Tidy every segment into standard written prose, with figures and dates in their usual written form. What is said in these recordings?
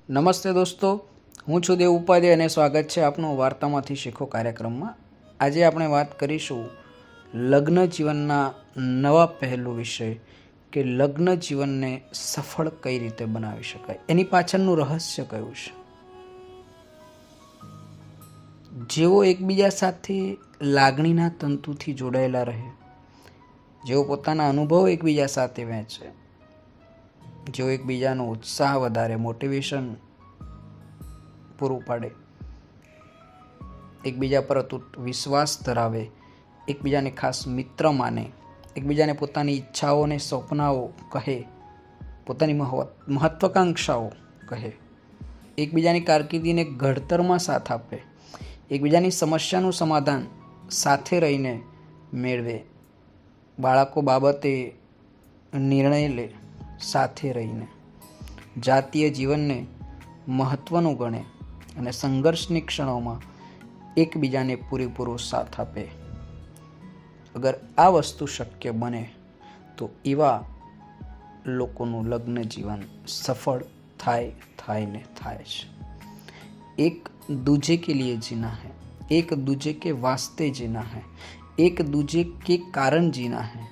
નમસ્તે દોસ્તો, હું છું દેવ ઉપાધ્યાય અને સ્વાગત છે આપનું વાર્તામાંથી શીખો કાર્યક્રમમાં। આજે આપણે વાત કરીશું લગ્ન જીવનના નવા પહેલું વિશે કે લગ્ન જીવનને સફળ કઈ રીતે બનાવી શકાય, એની પાછળનું રહસ્ય કયું છે। જેઓ એકબીજા સાથે લાગણીના તંતુથી જોડાયેલા રહે, જેઓ પોતાના અનુભવ એકબીજા સાથે વહેંચે, જેઓ એકબીજાનો ઉત્સાહ વધારે, મોટિવેશન પૂરું પાડે, એકબીજા પર અતૂટ વિશ્વાસ ધરાવે, એકબીજાને ખાસ મિત્ર માને, એકબીજાને પોતાની ઈચ્છાઓ અને સપનાઓ કહે, પોતાની મહત્વાકાંક્ષાઓ કહે, એકબીજાની કારકિર્દીને ઘડતરમાં સાથ આપે, એકબીજાની સમસ્યાનું સમાધાન સાથે રહીને મેળવે, બાળકો બાબતે નિર્ણય લે સાથે રહીને, જાતીય જીવનને મહત્ત્વનું ગણે અને સંઘર્ષની ક્ષણોમાં એકબીજાને પૂરેપૂરો સાથ આપે। અગર આ વસ્તુ શક્ય બને તો એવા લોકોનું લગ્ન જીવન સફળ થાય છે। એક दूजे के लिए जीना है, एक दूजे के वास्ते जीना है, एक दूजे के कारण जीना है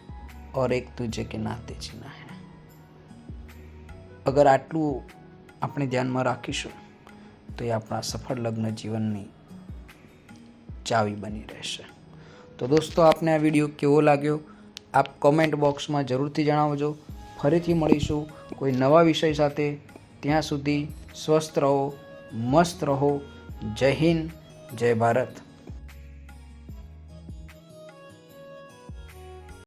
और एक दूजे के नाते जीना है। अगर आटલું આપણે ધ્યાનમાં રાખીશું તો એ આપણા સફળ લગ્ન જીવનની ચાવી બની રહેશે। તો દોસ્તો, આપને આ વિડીયો કેવો લાગ્યો આપ કોમેન્ટ બોક્સમાં જરૂરથી જણાવજો। ફરીથી મળીશું કોઈ નવા વિષય સાથે। ત્યાં સુધી સ્વસ્થ રહો, મસ્ત રહો। જય હિન્દ, જય ભારત।